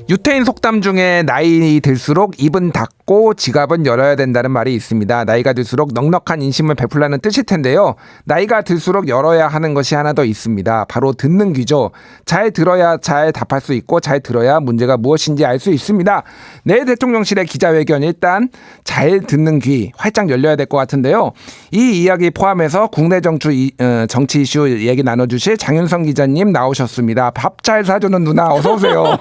유태인 속담 중에 나이 들수록 입은 닫고 지갑은 열어야 된다는 말이 있습니다. 나이가 들수록 넉넉한 인심을 베풀라는 뜻일 텐데요. 나이가 들수록 열어야 하는 것이 하나 더 있습니다. 바로 듣는 귀죠. 잘 들어야 잘 답할 수 있고 잘 들어야 문제가 무엇인지 알 수 있습니다. 내일 대통령실의 기자회견 일단 잘 듣는 귀 활짝 열려야 될 것 같은데요. 이 이야기 포함해서 국내 정치 이슈 얘기 나눠주실 장윤성 기자님 나오셨습니다. 밥 잘 사주는 누나 어서 오세요.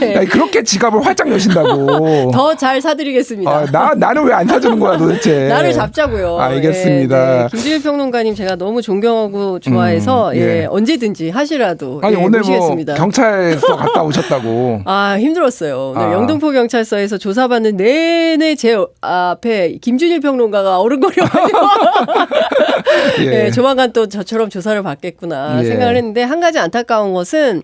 네. 그렇게 지갑을 활짝 여신다고. 더 잘 사드리겠습니다. 나는 왜 안 사주는 거야 도대체. 나를 잡자고요. 알겠습니다. 김준일 평론가님 제가 너무 존경하고 좋아해서 언제든지 하시라도 아니 오늘 모시겠습니다. 뭐 경찰서 갔다 오셨다고. 힘들었어요. 오늘 영등포 경찰서에서 조사받는 내내 제 앞에 김준일 평론가가 어른거려가지고 조만간 또 저처럼 조사를 받겠구나 생각을 했는데 한 가지 안타까운 것은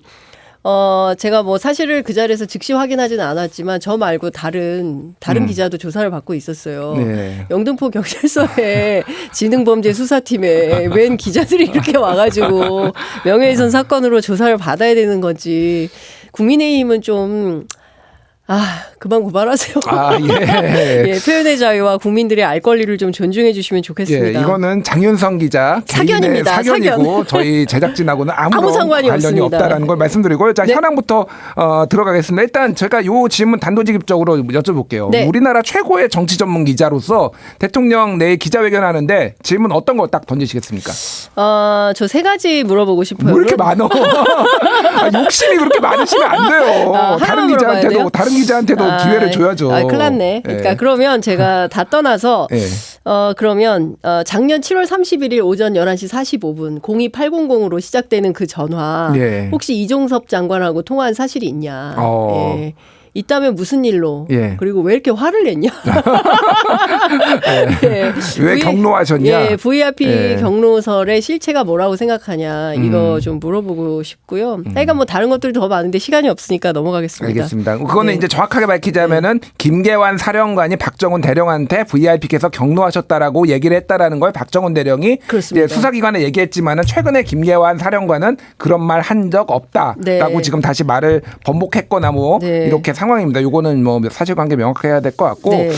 제가 뭐 사실을 그 자리에서 즉시 확인하지는 않았지만 저 말고 다른 기자도 조사를 받고 있었어요. 네. 영등포 경찰서에 지능범죄 수사팀에 웬 기자들이 이렇게 와가지고 명예훼손 사건으로 조사를 받아야 되는 건지 국민의힘은 좀 그만 고발하세요. 표현의 자유와 국민들의 알 권리를 좀 존중해 주시면 좋겠습니다. 이거는 장윤성 기자 사견입니다. 사견이고 저희 제작진하고는 아무 상관이 관련이 없습니다. 없다라는 걸 말씀드리고요. 자, 현황부터 들어가겠습니다. 일단 제가 이 질문 단도직입적으로 여쭤볼게요. 네. 우리나라 최고의 정치 전문 기자로서 대통령 내일 기자회견하는데 질문 어떤 거 딱 던지시겠습니까? 저 세 가지 물어보고 싶어요. 왜 이렇게 많어? 욕심이 그렇게 많으시면 안 돼요. 다른 기자한테도 기회를 줘야죠. 큰일 났네. 그러니까 그러면 제가 다 떠나서 그러면 작년 7월 31일 오전 11시 45분 02800으로 시작되는 그 전화 혹시 이종섭 장관하고 통화한 사실이 있냐. 있다면 무슨 일로 그리고 왜 이렇게 화를 냈냐. 왜 경로하셨냐. VIP 경로설의 실체가 뭐라고 생각하냐. 이거 좀 물어보고 싶고요. 그러니까 뭐 다른 것들도 더 많은데 시간이 없으니까 넘어가겠습니다. 알겠습니다. 그거는 이제 정확하게 밝히자면은 김계환 사령관이 박정훈 대령한테 VIP께서 경로하셨다라고 얘기를 했다라는 걸 박정훈 대령이 수사기관에 얘기했지만은 최근에 김계환 사령관은 그런 말 한 적 없다라고 지금 다시 말을 번복했거나 뭐 이렇게 상황입니다. 요거는 뭐 사실관계 명확해야 될 것 같고.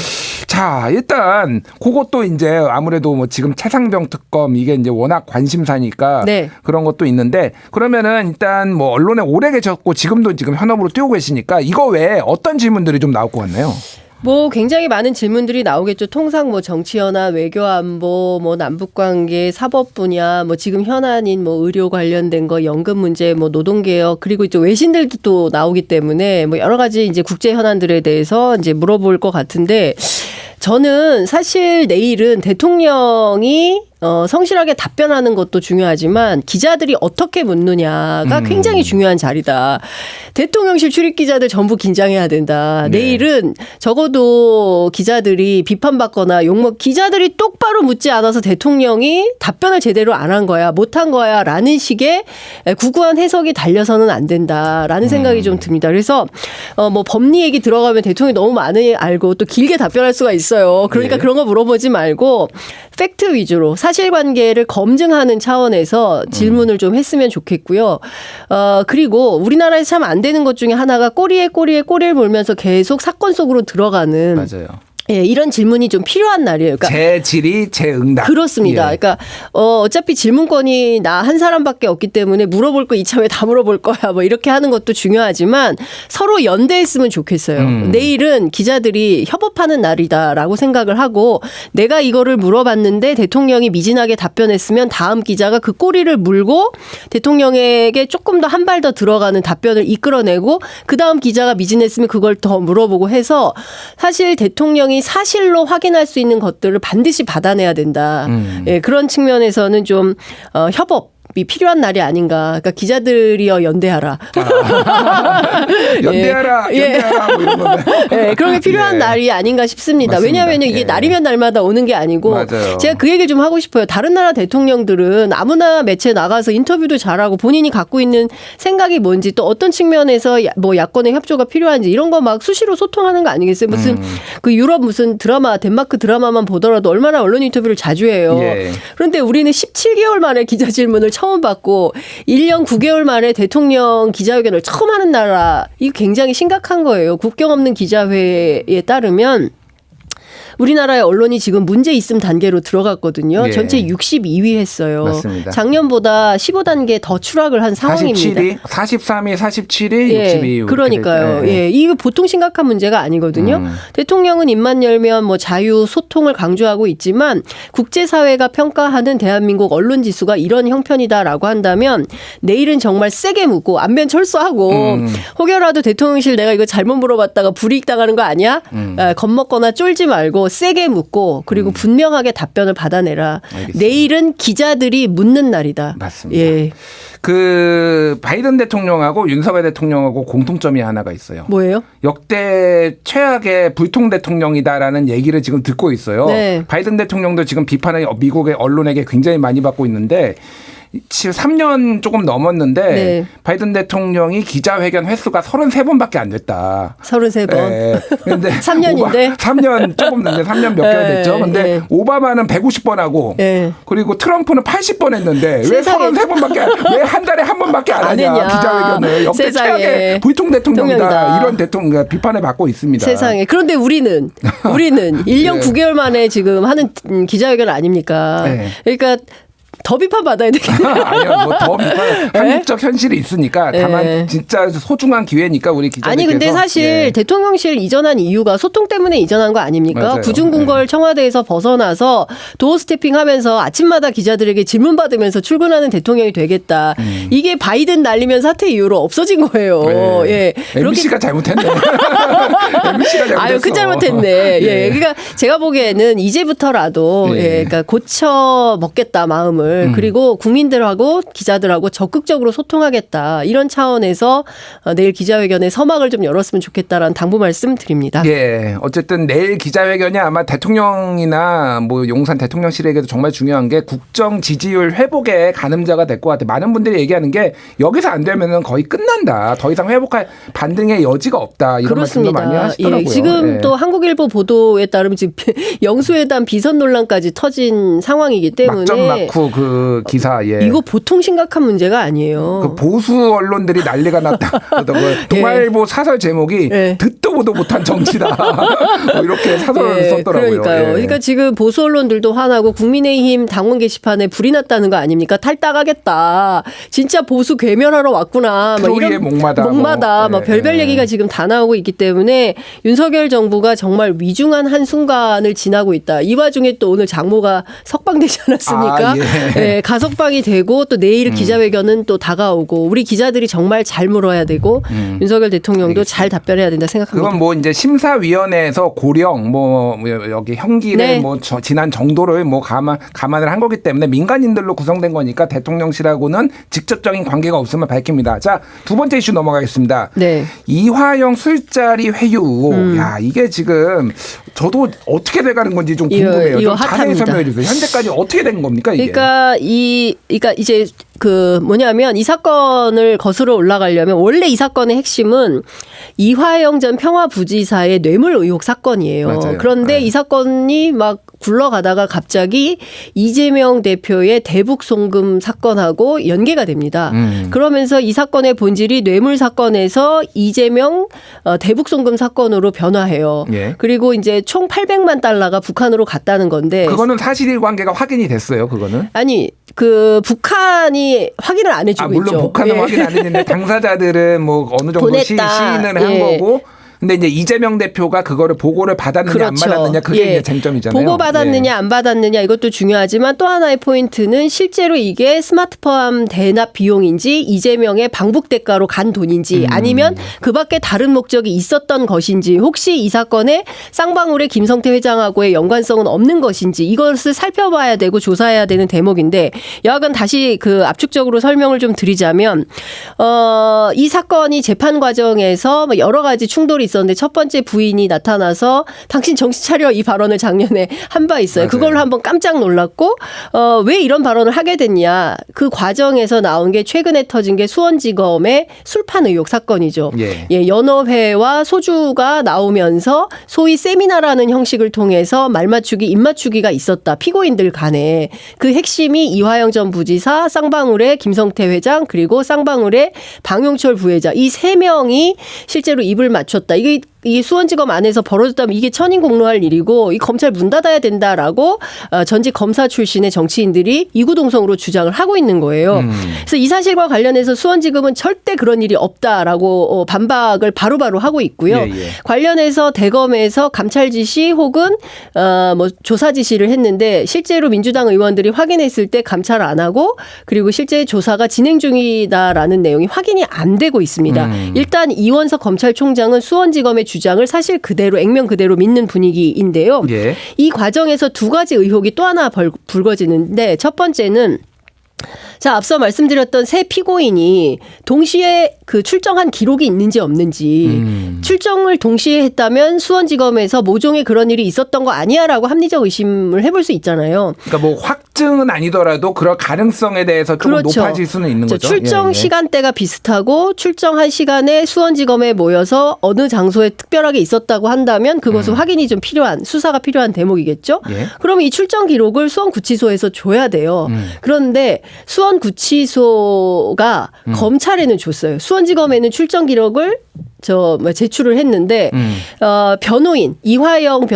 자, 일단 그것도 이제 아무래도 뭐 지금 최상병 특검 이게 이제 워낙 관심사니까 그런 것도 있는데 그러면은 일단 뭐 언론에 오래 계셨고 지금 현업으로 뛰고 계시니까 이거 외에 어떤 질문들이 좀 나올 것 같나요? 뭐 굉장히 많은 질문들이 나오겠죠. 통상 뭐 정치연합, 외교안보, 뭐 남북관계, 사법 분야, 뭐 지금 현안인 뭐 의료 관련된 거, 연금 문제, 뭐 노동개혁 그리고 이제 외신들도 또 나오기 때문에 뭐 여러 가지 이제 국제 현안들에 대해서 이제 물어볼 것 같은데 저는 사실 내일은 대통령이 성실하게 답변하는 것도 중요하지만 기자들이 어떻게 묻느냐가 굉장히 중요한 자리다. 대통령실 출입 기자들 전부 긴장해야 된다. 내일은 적어도 기자들이 비판받거나 기자들이 똑바로 묻지 않아서 대통령이 답변을 제대로 안 한 거야, 못한 거야 라는 식의 구구한 해석이 달려서는 안 된다라는 생각이 좀 듭니다. 그래서 뭐 법리 얘기 들어가면 대통령이 너무 많이 알고 또 길게 답변할 수가 있어요. 그러니까 그런 거 물어보지 말고 팩트 위주로 사실관계를 검증하는 차원에서 질문을 좀 했으면 좋겠고요. 그리고 우리나라에서 참 안 되는 것 중에 하나가 꼬리를 물면서 계속 사건 속으로 들어가는. 맞아요. 이런 질문이 좀 필요한 날이에요. 그러니까 제 질의, 제 응답. 그렇습니다. 그러니까 어차피 질문권이 나 한 사람밖에 없기 때문에 물어볼 거 이참에 다 물어볼 거야. 뭐 이렇게 하는 것도 중요하지만 서로 연대했으면 좋겠어요. 내일은 기자들이 협업하는 날이다라고 생각을 하고 내가 이거를 물어봤는데 대통령이 미진하게 답변했으면 다음 기자가 그 꼬리를 물고 대통령에게 조금 더 한 발 더 들어가는 답변을 이끌어내고 그 다음 기자가 미진했으면 그걸 더 물어보고 해서 사실 대통령이 사실로 확인할 수 있는 것들을 반드시 받아내야 된다. 그런 측면에서는 좀 협업이 필요한 날이 아닌가. 그러니까 기자들이여 연대하라. 연대하라. 뭐 이런 건데. 그런 게 필요한 날이 아닌가 싶습니다. 맞습니다. 왜냐하면 이게 날이면 날마다 오는 게 아니고 맞아요. 제가 그 얘기를 좀 하고 싶어요. 다른 나라 대통령들은 아무나 매체에 나가서 인터뷰도 잘하고 본인이 갖고 있는 생각이 뭔지 또 어떤 측면에서 뭐 야권의 협조가 필요한지 이런 거 막 수시로 소통하는 거 아니겠어요? 무슨 그 유럽 무슨 드라마 덴마크 드라마만 보더라도 얼마나 언론 인터뷰를 자주 해요. 그런데 우리는 17개월 만에 기자 질문을 처음 봤고 1년 9개월 만에 대통령 기자회견을 처음 하는 나라 이거 굉장히 심각한 거예요. 국경 없는 기자회에 따르면 우리나라의 언론이 지금 문제 있음 단계로 들어갔거든요. 예. 전체 62위 했어요. 맞습니다. 작년보다 15단계 더 추락을 한 상황입니다. 47위, 43위, 47위, 예, 62위. 그러니까요. 예, 이거 보통 심각한 문제가 아니거든요. 대통령은 입만 열면 뭐 자유, 소통을 강조하고 있지만 국제사회가 평가하는 대한민국 언론 지수가 이런 형편이다라고 한다면 내일은 정말 세게 묻고 안면 철수하고 혹여라도 대통령실 내가 이거 잘못 물어봤다가 불이익 당하는 거 아니야? 겁먹거나 쫄지 말고 세게 묻고 그리고 분명하게 답변을 받아내라. 알겠습니다. 내일은 기자들이 묻는 날이다. 맞습니다. 예. 그 바이든 대통령하고 윤석열 대통령하고 공통점이 하나가 있어요. 뭐예요? 역대 최악의 불통 대통령이다라는 얘기를 지금 듣고 있어요. 네. 바이든 대통령도 지금 비판을 미국의 언론에게 굉장히 많이 받고 있는데 3년 조금 넘었는데 네. 바이든 대통령이 기자회견 횟수가 33번밖에 안 됐다. 33번. 네. 근데 3년인데? 3년 조금 됐는데 3년 몇 개월 네, 됐죠. 근데 네. 오바마는 150번 하고 네. 그리고 트럼프는 80번 했는데 왜 세상에. 33번밖에 왜 한 달에 한 번밖에 안 안 하냐 했냐. 기자회견을 역대 세상에. 최악의 불통 대통령이다. 대통령이다. 이런 대통령 비판을 받고 있습니다. 세상에. 그런데 우리는 1년 네. 9개월 만에 지금 하는 기자회견 아닙니까? 네. 그러니까 더 비판 받아야 되겠네요. 아니요, 뭐 더 비판 한국적 현실이 있으니까 다만 네. 진짜 소중한 기회니까 우리 기자들께서 아니 근데 사실 예. 대통령실 이전한 이유가 소통 때문에 이전한 거 아닙니까? 맞아요. 구중궁궐 청와대에서 벗어나서 도어 스태핑하면서 아침마다 기자들에게 질문 받으면서 출근하는 대통령이 되겠다. 이게 바이든 날리면 사태 이후로 없어진 거예요. 네. 예. MBC가 잘못했네. MBC가 잘못했어. 아유, 그 잘못했네. 예. 그러니까 제가 보기에는 이제부터라도 예. 예. 그러니까 고쳐 먹겠다 마음을 그리고 국민들하고 기자들하고 적극적으로 소통하겠다 이런 차원에서 내일 기자회견에 서막을 좀 열었으면 좋겠다라는 당부 말씀 드립니다. 예, 어쨌든 내일 기자회견이 아마 대통령이나 뭐 용산 대통령실에게도 정말 중요한 게 국정 지지율 회복의 가늠자가 될 것 같아요. 많은 분들이 얘기하는 게 여기서 안 되면은 거의 끝난다. 더 이상 회복할 반등의 여지가 없다. 이런 말씀도 많이 하시더라고요. 예, 지금 예. 또 한국일보 보도에 따르면 지금 영수회담 비선 논란까지 터진 상황이기 때문에 막전 막후 그 기사 예. 이거 보통 심각한 문제가 아니에요. 그 보수 언론들이 난리가 났다. 동아일보 사설 제목이 예. 듣도 보도 못한 정치다. 뭐 이렇게 사설을 예, 썼더라고요. 그러니까요. 예. 그러니까 지금 보수 언론들도 화나고 국민의힘 당원 게시판에 불이 났다는 거 아닙니까? 탈당하겠다. 진짜 보수 괴멸하러 왔구나. 막 트로이의 이런 목마다. 목마다 뭐. 막 별별 예. 얘기가 지금 다 나오고 있기 때문에 윤석열 정부가 정말 위중한 한 순간을 지나고 있다. 이 와중에 또 오늘 장모가 석방되지 않았습니까? 아, 예. 예, 가석방이 되고 또 내일 기자회견은 또 다가오고 우리 기자들이 정말 잘 물어야 되고 윤석열 대통령도 잘 답변해야 된다 생각합니다. 그건 뭐 이제 심사위원회에서 고령 뭐 여기 형기를 네. 뭐 지난 정도를 뭐 감안을 한 거기 때문에 민간인들로 구성된 거니까 대통령실하고는 직접적인 관계가 없음을 밝힙니다. 자, 두 번째 이슈 넘어가겠습니다. 네. 이화영 술자리 회유 의혹. 야, 이게 지금 저도 어떻게 돼가는 건지 좀 궁금해요. 이거 좀 자세히 핫합니다. 설명해 주세요. 현재까지 어떻게 된 겁니까 이게? 그러니까 이제 그 뭐냐면 이 사건을 거슬러 올라가려면 원래 이 사건의 핵심은 이화영 전 평화부지사의 뇌물 의혹 사건이에요. 맞아요. 그런데 네. 이 사건이 막 굴러가다가 갑자기 이재명 대표의 대북 송금 사건하고 연계가 됩니다. 그러면서 이 사건의 본질이 뇌물 사건에서 이재명 대북 송금 사건으로 변화해요. 예. 그리고 이제 총 800만 달러가 북한으로 갔다는 건데 그거는 사실일 관계가 확인이 됐어요. 그거는. 아니 그 북한이 확인을 안 해주고 물론 있죠. 북한은 예. 확인 안 했는데 당사자들은 뭐 어느 정도 보냈다. 시인을 한 예. 거고. 근데 이제 이재명 대표가 그거를 보고를 받았느냐 안 그렇죠. 받았느냐 그게 예. 이제 쟁점이잖아요. 보고 받았느냐 예. 안 받았느냐 이것도 중요하지만 또 하나의 포인트는 실제로 이게 스마트폰 대납 비용인지 이재명의 방북 대가로 간 돈인지 아니면 그 밖에 다른 목적이 있었던 것인지 혹시 이 사건에 쌍방울의 김성태 회장하고의 연관성은 없는 것인지 이것을 살펴봐야 되고 조사해야 되는 대목인데 여하간 다시 그 압축적으로 설명을 좀 드리자면 이 사건이 재판 과정에서 여러 가지 충돌이 있었는데 첫 번째 부인이 나타나서 당신 정신 차려 이 발언을 작년에 한 바 있어요. 맞아요. 그걸로 한번 깜짝 놀랐고 왜 이런 발언을 하게 됐냐. 그 과정에서 나온 게 최근에 터진 게 수원지검의 술판 의혹 사건이죠. 예. 연어회와 소주가 나오면서 소위 세미나라는 형식을 통해서 말맞추기, 입맞추기가 있었다. 피고인들 간에. 그 핵심이 이화영 전 부지사, 쌍방울의 김성태 회장, 그리고 쌍방울의 방용철 부회장. 이 세 명이 실제로 입을 맞췄다. 이게 수원지검 안에서 벌어졌다면 이게 천인공노할 일이고 이 검찰 문 닫아야 된다라고 전직 검사 출신의 정치인들이 이구동성으로 주장을 하고 있는 거예요. 그래서 이 사실과 관련해서 수원지검은 절대 그런 일이 없다라고 반박을 바로바로 하고 있고요. 예. 관련해서 대검에서 감찰 지시 혹은 뭐 조사 지시를 했는데 실제로 민주당 의원들이 확인했을 때 감찰 안 하고 그리고 실제 조사가 진행 중이다라는 내용이 확인이 안 되고 있습니다. 일단 이원석 검찰총장은 수원지검의 주장을 사실 그대로 액면 그대로 믿는 분위기인데요. 예. 이 과정에서 두 가지 의혹이 또 하나 불거지는데 첫 번째는 자, 앞서 말씀드렸던 세 피고인이 동시에 그 출정한 기록이 있는지 없는지 출정을 동시에 했다면 수원지검에서 모종의 그런 일이 있었던 거 아니야라고 합리적 의심을 해볼 수 있잖아요. 그러니까 뭐 확증은 아니더라도 그럴 가능성에 대해서 좀 그렇죠. 높아질 수는 있는 거죠. 출정 시간대가 비슷하고 출정한 시간에 수원지검에 모여서 어느 장소에 특별하게 있었다고 한다면 그것은 확인이 좀 필요한 수사가 필요한 대목이겠죠. 예. 그러면 이 출정 기록을 수원구치소에서 줘야 돼요. 그런데 수원구치소가 검찰에는 줬어요. 수원지검에는 출정 기록을 제출을 했는데 변호인 이화영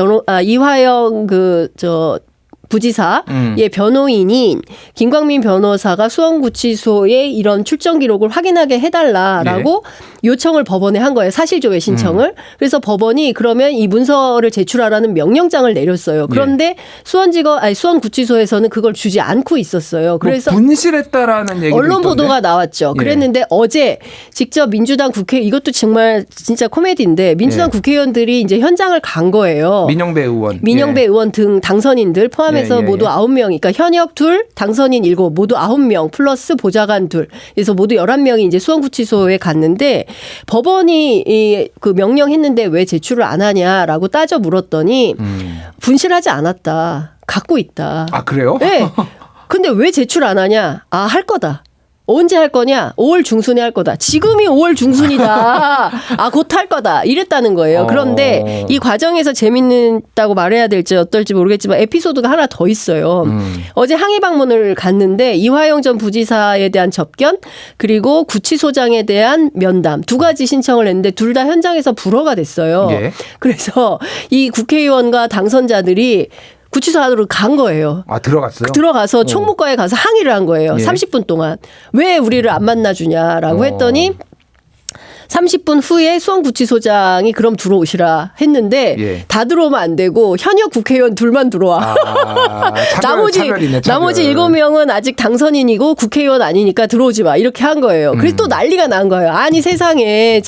부지사의 변호인인 김광민 변호사가 수원구치소에 이런 출정 기록을 확인하게 해달라라고 요청을 법원에 한 거예요. 사실조회 신청을. 그래서 법원이 그러면 이 문서를 제출하라는 명령장을 내렸어요. 그런데 수원구치소에서는 그걸 주지 않고 있었어요. 그래서 뭐 분실했다라는 얘기도 언론 있던데? 보도가 나왔죠. 예. 그랬는데 어제 직접 민주당 이것도 정말 진짜 코미디인데 민주당 국회의원들이 이제 현장을 간 거예요. 민영배 의원. 민영배 의원 등 당선인들 포함해서 모두 9명, 그러니까 현역 2, 당선인 7, 모두 9명 플러스 보좌관 2. 그래서 모두 11명이 이제 수원구치소에 갔는데 법원이 그 명령했는데 왜 제출을 안 하냐라고 따져 물었더니 분실하지 않았다. 갖고 있다. 아, 그래요? 네. 근데 왜 제출 안 하냐? 아, 할 거다. 언제 할 거냐? 5월 중순에 할 거다. 지금이 5월 중순이다. 아, 곧 할 거다. 이랬다는 거예요. 그런데 이 과정에서 재밌다고 말해야 될지 어떨지 모르겠지만 에피소드가 하나 더 있어요. 어제 항의 방문을 갔는데 이화영 전 부지사에 대한 접견 그리고 구치소장에 대한 면담 두 가지 신청을 했는데 둘 다 현장에서 불허가 됐어요. 예. 그래서 이 국회의원과 당선자들이 구치소 안으로 간 거예요. 아, 들어갔어요? 들어가서 총무과에 가서 항의를 한 거예요. 예. 30분 동안. 왜 우리를 안 만나주냐라고 했더니 30분 후에 수원구치소장이 그럼 들어오시라 했는데 예. 다 들어오면 안 되고 현역 국회의원 둘만 들어와. 나머지 7명은 아직 당선인이고 국회의원 아니니까 들어오지 마. 이렇게 한 거예요. 그래서 또 난리가 난 거예요. 아니 세상에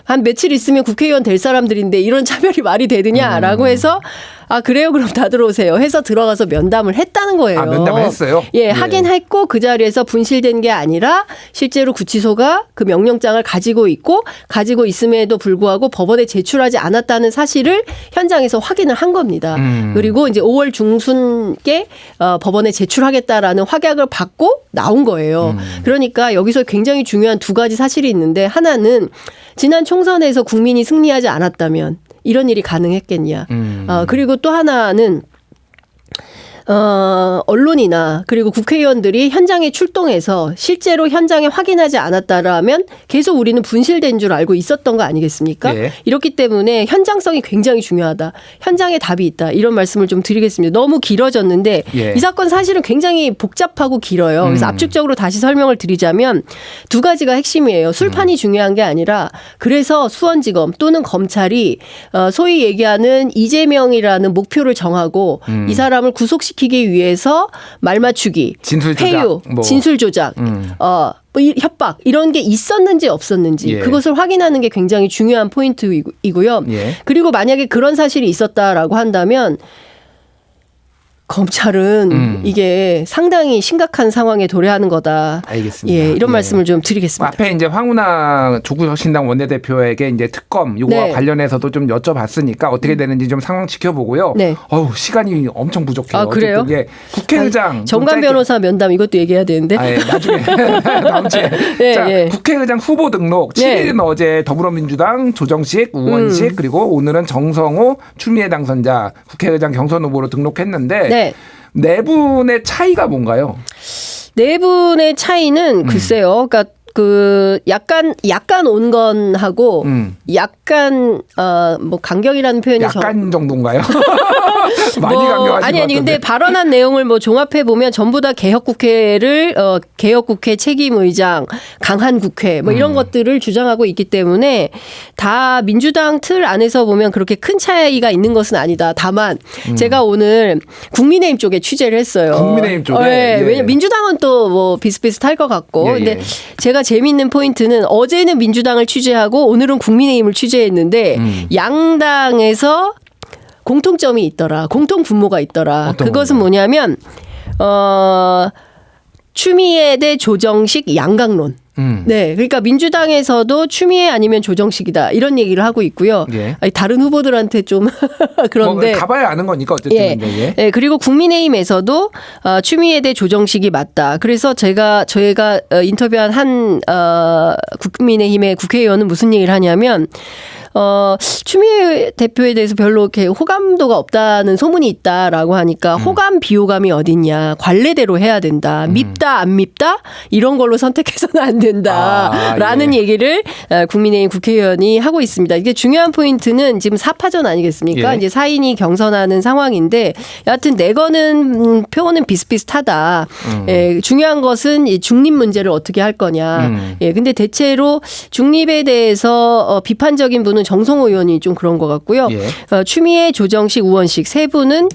한 며칠 있으면 국회의원 될 사람들인데 이런 차별이 말이 되느냐라고 해서 아, 그래요? 그럼 다 들어오세요. 해서 들어가서 면담을 했다는 거예요. 아, 면담을 했어요? 예, 하긴 했고 그 자리에서 분실된 게 아니라 실제로 구치소가 그 명령장을 가지고 있음에도 불구하고 법원에 제출하지 않았다는 사실을 현장에서 확인을 한 겁니다. 그리고 이제 5월 중순께 법원에 제출하겠다라는 확약을 받고 나온 거예요. 그러니까 여기서 굉장히 중요한 두 가지 사실이 있는데 하나는 지난 총선에서 국민이 승리하지 않았다면 이런 일이 가능했겠냐. 그리고 또 하나는 언론이나 그리고 국회의원들이 현장에 출동해서 실제로 현장에 확인하지 않았다라면 계속 우리는 분실된 줄 알고 있었던 거 아니겠습니까? 네. 이렇기 때문에 현장성이 굉장히 중요하다. 현장에 답이 있다. 이런 말씀을 좀 드리겠습니다. 너무 길어졌는데 예. 이 사건 사실은 굉장히 복잡하고 길어요. 그래서 압축적으로 다시 설명을 드리자면 두 가지가 핵심이에요. 술판이 중요한 게 아니라 그래서 수원지검 또는 검찰이 소위 얘기하는 이재명이라는 목표를 정하고 이 사람을 구속시키기 위해서 말맞추기, 진술조작, 회유, 뭐. 진술조작, 협박 이런 게 있었는지 없었는지 예. 그것을 확인하는 게 굉장히 중요한 포인트이고요. 예. 그리고 만약에 그런 사실이 있었다라고 한다면 검찰은 이게 상당히 심각한 상황에 도래하는 거다. 알겠습니다. 예, 이런 예. 말씀을 좀 드리겠습니다. 앞에 이제 황운하 조국혁신당 원내대표에게 이제 특검 요거와 네. 관련해서도 좀 여쭤봤으니까 어떻게 되는지 좀 상황 지켜보고요. 네. 어우, 시간이 엄청 부족해요. 아, 그래요? 어쨌든 예, 국회의장 정관 변호사 면담 이것도 얘기해야 되는데. 아, 예, 나중에 다음 주에. 예, 자, 예. 국회의장 후보 등록. 네. 7일은 어제 더불어민주당 조정식, 우원식 그리고 오늘은 정성호 추미애 당선자 국회의장 경선 후보로 등록했는데 네. 네 분의 차이가 뭔가요? 네 분의 차이는 글쎄요. 그러니까 그 약간 온건하고 약간 뭐 강경이라는 표현이 약간 정도인가요? 많이 뭐 강경하신 아니 것 같은데. 근데 발언한 내용을 뭐 종합해 보면 전부 다 개혁국회를 개혁국회 책임의장 강한 국회 뭐 이런 것들을 주장하고 있기 때문에 다 민주당 틀 안에서 보면 그렇게 큰 차이가 있는 것은 아니다. 다만 제가 오늘 국민의힘 쪽에 취재를 했어요. 국민의힘 쪽에? 예, 예. 왜냐면 민주당은 또 뭐 비슷비슷할 것 같고 예, 근데 예. 제가 재미있는 포인트는 어제는 민주당을 취재하고 오늘은 국민의힘을 취재했는데 양당에서 공통점이 있더라. 공통 분모가 있더라. 어떤 그것은 건가요? 뭐냐면 추미애 대 조정식 양강론. 네, 그러니까 민주당에서도 추미애 아니면 조정식이다 이런 얘기를 하고 있고요. 예. 아니, 다른 후보들한테 좀 그런데 뭐 가봐야 아는 거니까 어쨌든. 예. 예. 예, 그리고 국민의힘에서도 추미애 대 조정식이 맞다. 그래서 저희가 인터뷰한 한 국민의힘의 국회의원은 무슨 얘기를 하냐면 추미애 대표에 대해서 별로 이렇게 호감도가 없다는 소문이 있다라고 하니까 호감 비호감이 어딨냐. 관례대로 해야 된다. 밉다 안 밉다 이런 걸로 선택해서는 안 된다라는 예. 얘기를 국민의힘 국회의원이 하고 있습니다. 이게 중요한 포인트는 지금 4파전 아니겠습니까? 예. 이제 4인이 경선하는 상황인데 여하튼 내거는 표는 비슷비슷하다. 예, 중요한 것은 이 중립 문제를 어떻게 할 거냐. 예, 근데 대체로 중립에 대해서 비판적인 분은 정성호 의원이 좀 그런 것 같고요. 예. 추미애, 조정식, 우원식 세 분은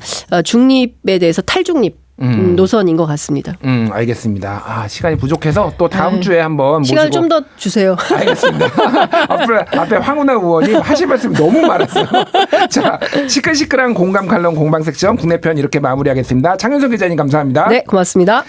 중립에 대해서 탈중립 노선인 것 같습니다. 알겠습니다. 아, 시간이 부족해서 또 다음 주에 한번 시간을 모시고. 좀 더 주세요. 알겠습니다. 앞에 황운하 의원이 하실 말씀이 너무 많았어요. 자, 시끌시끌한 공감 칼럼 공방 섹션 국내편 이렇게 마무리하겠습니다. 장윤석 기자님 감사합니다. 네, 고맙습니다.